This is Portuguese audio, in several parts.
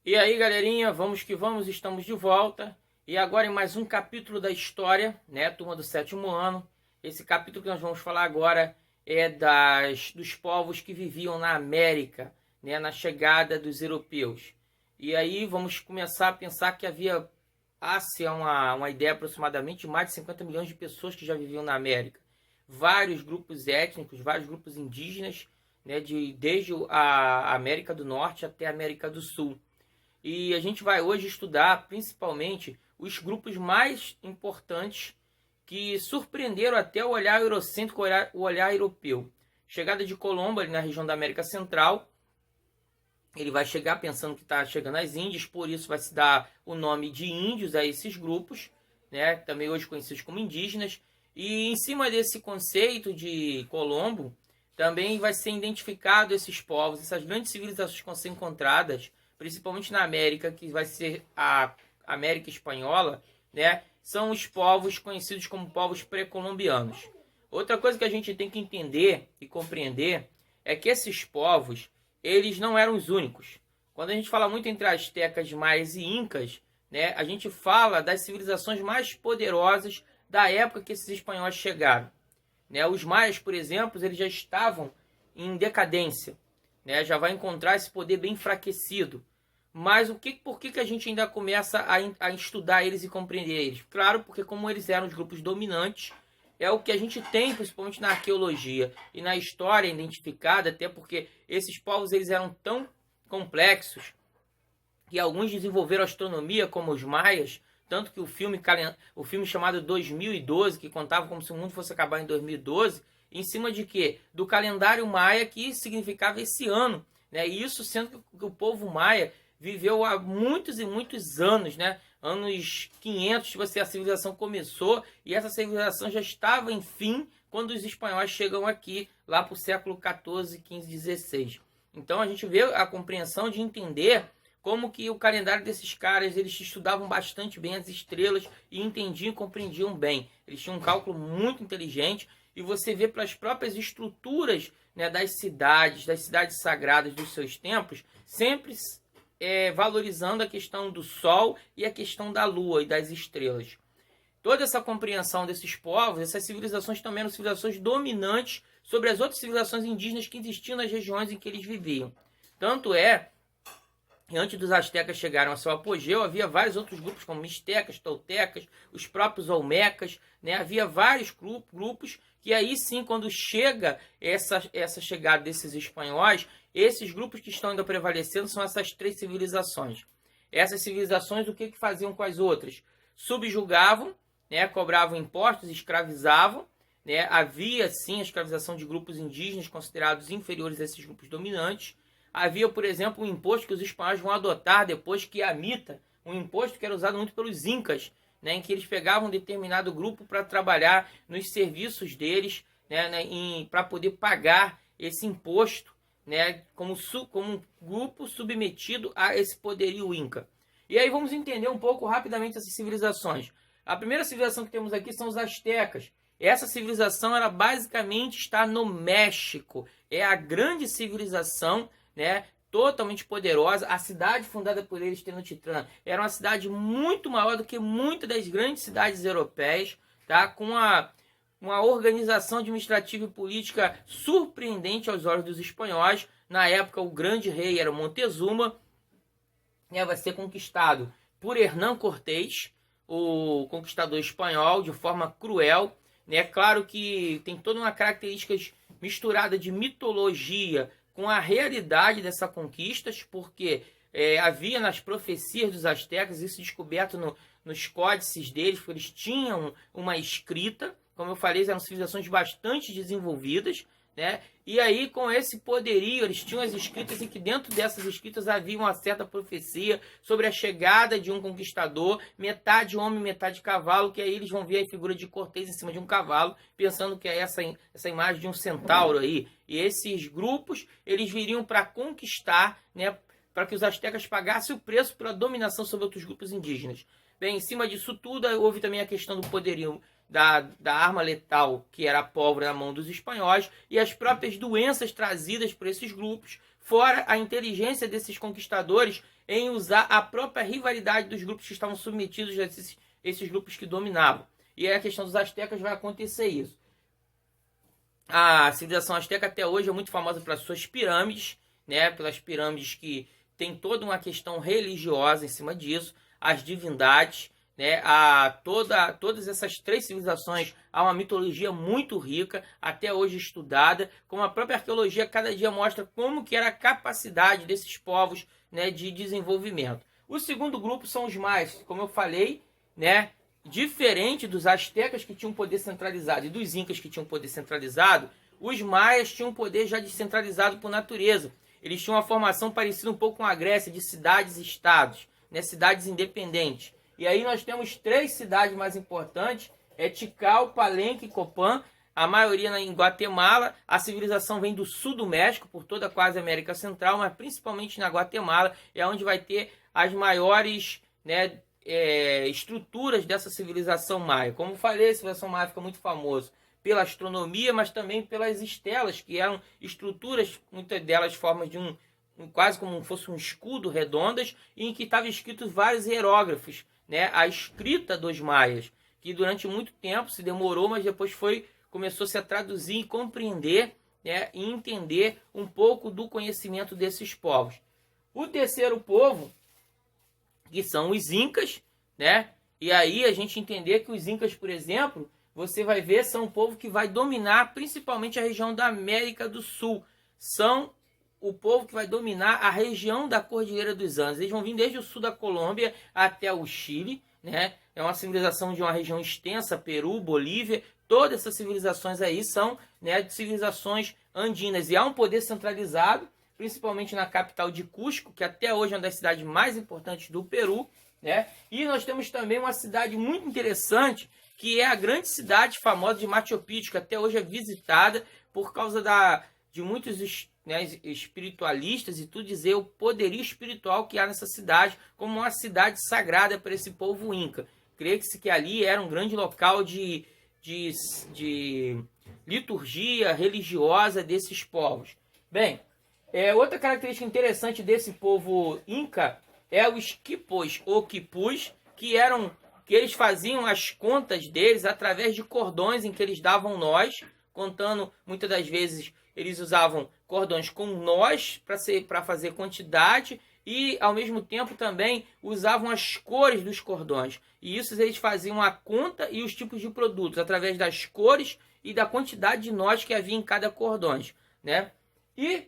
E aí, galerinha, vamos que vamos, estamos de volta. E agora em mais um capítulo da história, né, turma do sétimo ano. Esse capítulo que nós vamos falar agora é dos povos que viviam na América, né, na chegada dos europeus. E aí vamos começar a pensar que havia, uma ideia aproximadamente de mais de 50 milhões de pessoas que já viviam na América. Vários grupos étnicos, vários grupos indígenas, né, desde a América do Norte até a América do Sul. E a gente vai hoje estudar principalmente os grupos mais importantes que surpreenderam até o olhar eurocêntrico, o olhar europeu. Chegada de Colombo ali na região da América Central, ele vai chegar pensando que está chegando às Índias, por isso vai se dar o nome de índios a esses grupos, né, também hoje conhecidos como indígenas. E em cima desse conceito de Colombo, também vai ser identificado esses povos, essas grandes civilizações que vão ser encontradas, principalmente na América, que vai ser a América Espanhola, né? São os povos conhecidos como povos pré-colombianos. Outra coisa que a gente tem que entender e compreender é que esses povos, eles não eram os únicos. Quando a gente fala muito entre astecas, maias e incas, né, a gente fala das civilizações mais poderosas da época que esses espanhóis chegaram. Né? Os maias, por exemplo, eles já estavam em decadência, né? Já vai encontrar esse poder bem enfraquecido. Mas por que a gente ainda começa a estudar eles e compreender eles? Claro, porque como eles eram os grupos dominantes, é o que a gente tem, principalmente na arqueologia e na história identificada, até porque esses povos eles eram tão complexos que alguns desenvolveram astronomia, como os maias, tanto que o filme chamado 2012, que contava como se o mundo fosse acabar em 2012, em cima de quê? Do calendário maia, que significava esse ano, né? E isso sendo que o povo maia viveu há muitos e muitos anos, né? Anos 500, a civilização começou, e essa civilização já estava em fim quando os espanhóis chegam aqui, lá para o século 14, 15, 16. Então a gente vê a compreensão de entender como que o calendário desses caras, eles estudavam bastante bem as estrelas e entendiam e compreendiam bem. Eles tinham um cálculo muito inteligente, e você vê pelas próprias estruturas, né, das cidades sagradas dos seus templos, sempre valorizando a questão do sol e a questão da lua e das estrelas. Toda essa compreensão desses povos, essas civilizações também eram civilizações dominantes sobre as outras civilizações indígenas que existiam nas regiões em que eles viviam. Tanto é que antes dos astecas chegarem ao seu apogeu, havia vários outros grupos, como mixtecas, toltecas, os próprios olmecas, né? Havia vários grupos que aí sim, quando chega essa chegada desses espanhóis, esses grupos que estão ainda prevalecendo são essas três civilizações. Essas civilizações, o que faziam com as outras? Subjugavam, né? Cobravam impostos, escravizavam, né? Havia sim a escravização de grupos indígenas considerados inferiores a esses grupos dominantes. Havia, por exemplo, um imposto que os espanhóis vão adotar depois, que é a mita, um imposto que era usado muito pelos incas, né, em que eles pegavam um determinado grupo para trabalhar nos serviços deles, né, para poder pagar esse imposto, né, como um grupo submetido a esse poderio inca. E aí vamos entender um pouco rapidamente essas civilizações. A primeira civilização que temos aqui são os astecas. Essa civilização, ela basicamente está no México. É a grande civilização, né, totalmente poderosa. A cidade fundada por eles, Tenochtitlan, era uma cidade muito maior do que muitas das grandes cidades europeias, tá? Com uma organização administrativa e política surpreendente aos olhos dos espanhóis. Na época, o grande rei era Montezuma, né? Vai ser conquistado por Hernán Cortés, o conquistador espanhol, de forma cruel, né? Claro que tem toda uma característica misturada de mitologia com a realidade dessa conquista, porque havia nas profecias dos astecas, isso descoberto nos códices deles, porque eles tinham uma escrita, como eu falei, eram civilizações bastante desenvolvidas, né? E aí, com esse poderio, eles tinham as escritas, e que dentro dessas escritas havia uma certa profecia sobre a chegada de um conquistador, metade homem, metade cavalo, que aí eles vão ver a figura de Cortés em cima de um cavalo, pensando que é essa imagem de um centauro aí. E esses grupos, eles viriam para conquistar, né, para que os astecas pagassem o preço pela dominação sobre outros grupos indígenas. Bem, em cima disso tudo, houve também a questão do poderio da arma letal, que era a pólvora na mão dos espanhóis, e as próprias doenças trazidas por esses grupos fora a inteligência desses conquistadores em usar a própria rivalidade dos grupos que estavam submetidos a esses grupos que dominavam. E aí a questão dos astecas vai acontecer isso. A civilização asteca até hoje é muito famosa pelas suas pirâmides, né? Pelas pirâmides que tem toda uma questão religiosa em cima disso, as divindades, né? Todas essas três civilizações há uma mitologia muito rica, até hoje estudada, como a própria arqueologia cada dia mostra como que era a capacidade desses povos, né, de desenvolvimento. O segundo grupo são os maias, como eu falei, né? Diferente dos astecas que tinham poder centralizado e dos incas que tinham poder centralizado, os maias tinham poder já descentralizado por natureza. Eles tinham uma formação parecida um pouco com a Grécia, de cidades-estados, né, cidades independentes. E aí nós temos três cidades mais importantes, Tikal, Palenque e Copán, a maioria em Guatemala. A civilização vem do sul do México, por toda quase a América Central, mas principalmente na Guatemala, é onde vai ter as maiores, né, estruturas dessa civilização maia. Como falei, a civilização maia fica muito famosa pela astronomia, mas também pelas estelas, que eram estruturas, muitas delas formas de quase como se fosse um escudo, redondas, em que estavam escritos vários hierógrafos, né? A escrita dos maias, que durante muito tempo se demorou, mas depois começou-se a traduzir e compreender, né? E entender um pouco do conhecimento desses povos. O terceiro povo, que são os incas, né? E aí a gente entender que os incas, por exemplo, você vai ver, são um povo que vai dominar principalmente a região da América do Sul. São o povo que vai dominar a região da Cordilheira dos Andes. Eles vão vir desde o sul da Colômbia até o Chile, né? É uma civilização de uma região extensa, Peru, Bolívia. Todas essas civilizações aí são, né, civilizações andinas. E há um poder centralizado, principalmente na capital de Cusco, que até hoje é uma das cidades mais importantes do Peru, né? E nós temos também uma cidade muito interessante, que é a grande cidade famosa de Machu Picchu, que até hoje é visitada por causa de muitos, né, espiritualistas e tudo dizer o poderio espiritual que há nessa cidade, como uma cidade sagrada para esse povo inca. Creio-se que ali era um grande local de liturgia religiosa desses povos. Bem, outra característica interessante desse povo inca é os quipôs ou quipus, que eles faziam as contas deles através de cordões em que eles davam nós, contando, muitas das vezes eles usavam cordões com nós para fazer quantidade e ao mesmo tempo também usavam as cores dos cordões. E isso eles faziam a conta e os tipos de produtos através das cores e da quantidade de nós que havia em cada cordões, né? E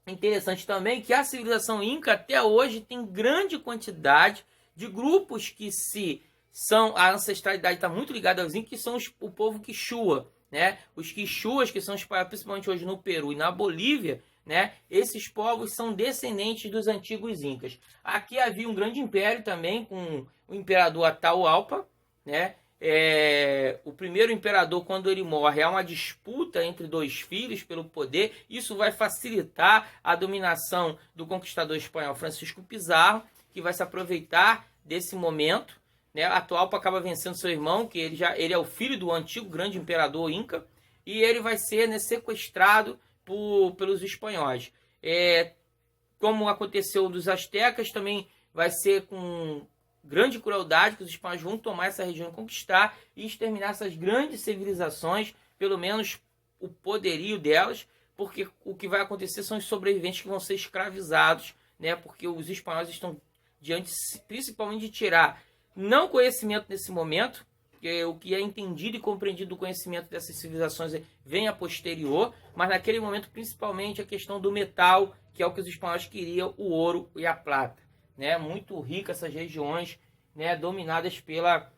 interessante também que a civilização inca até hoje tem grande quantidade de grupos que a ancestralidade está muito ligada aos incas, que são o povo Quichua, né? Os quichuas, que são espalhados principalmente hoje no Peru e na Bolívia, né? Esses povos são descendentes dos antigos incas. Aqui havia um grande império também, com o imperador Atahualpa, né? O primeiro imperador, quando ele morre, há uma disputa entre dois filhos pelo poder. Isso vai facilitar a dominação do conquistador espanhol Francisco Pizarro, que vai se aproveitar desse momento, né? Atahualpa acaba vencendo seu irmão, que ele é o filho do antigo grande imperador inca, e ele vai ser, né, sequestrado pelos espanhóis. Como aconteceu dos astecas, também vai ser com grande crueldade que os espanhóis vão tomar essa região e conquistar e exterminar essas grandes civilizações, pelo menos o poderio delas, porque o que vai acontecer são os sobreviventes que vão ser escravizados, né? Porque os espanhóis estão diante principalmente de tirar não conhecimento nesse momento, que o que é entendido e compreendido do conhecimento dessas civilizações vem a posterior, mas naquele momento principalmente a questão do metal, que é o que os espanhóis queriam, o ouro e a prata, né? Muito rica essas regiões, né, dominadas pela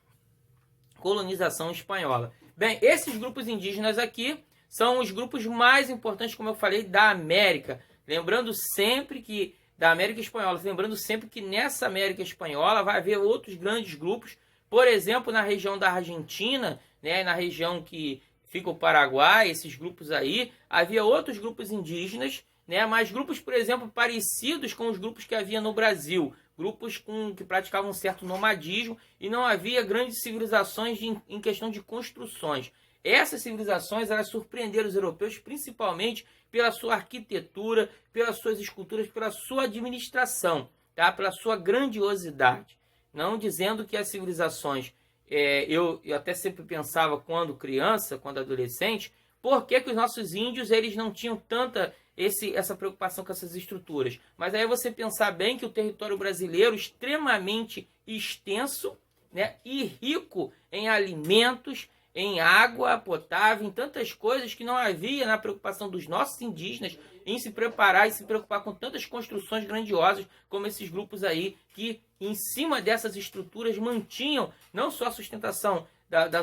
colonização espanhola. Bem, esses grupos indígenas aqui são os grupos mais importantes, como eu falei, da América. Lembrando sempre que da América Espanhola, lembrando sempre que nessa América Espanhola vai haver outros grandes grupos, por exemplo, na região da Argentina, né, na região que fica o Paraguai, esses grupos aí, havia outros grupos indígenas, né, mas grupos, por exemplo, parecidos com os grupos que havia no Brasil, grupos que praticavam um certo nomadismo e não havia grandes civilizações em questão de construções. Essas civilizações, elas surpreenderam os europeus principalmente pela sua arquitetura, pelas suas esculturas, pela sua administração, tá? Pela sua grandiosidade. Não dizendo que as civilizações, eu até sempre pensava quando criança, quando adolescente, por que os nossos índios eles não tinham tanta essa preocupação com essas estruturas? Mas aí você pensar bem que o território brasileiro extremamente extenso, né, e rico em alimentos, em água potável, em tantas coisas que não havia na preocupação dos nossos indígenas em se preparar e se preocupar com tantas construções grandiosas como esses grupos aí que em cima dessas estruturas mantinham não só a sustentação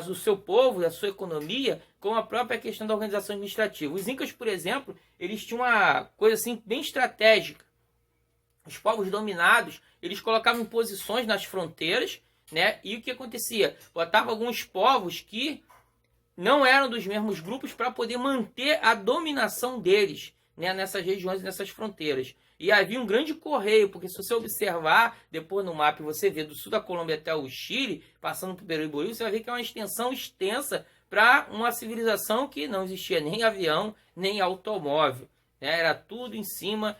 do seu povo, da sua economia, como a própria questão da organização administrativa. Os incas, por exemplo, eles tinham uma coisa assim bem estratégica. Os povos dominados, eles colocavam posições nas fronteiras, né? E o que acontecia? Botava alguns povos que não eram dos mesmos grupos para poder manter a dominação deles, né? Nessas regiões e nessas fronteiras. E havia um grande correio, porque se você observar depois no mapa e você vê do sul da Colômbia até o Chile, passando por Peru e Bolívia, você vai ver que é uma extensão extensa para uma civilização que não existia nem avião, nem automóvel, né? Era tudo em cima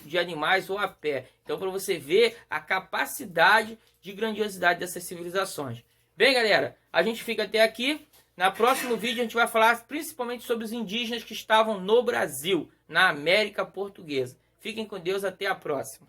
de animais ou a pé. Então, para você ver a capacidade de grandiosidade dessas civilizações. Bem, galera, a gente fica até aqui. No próximo vídeo a gente vai falar principalmente sobre os indígenas que estavam no Brasil, na América Portuguesa. Fiquem com Deus, até a próxima.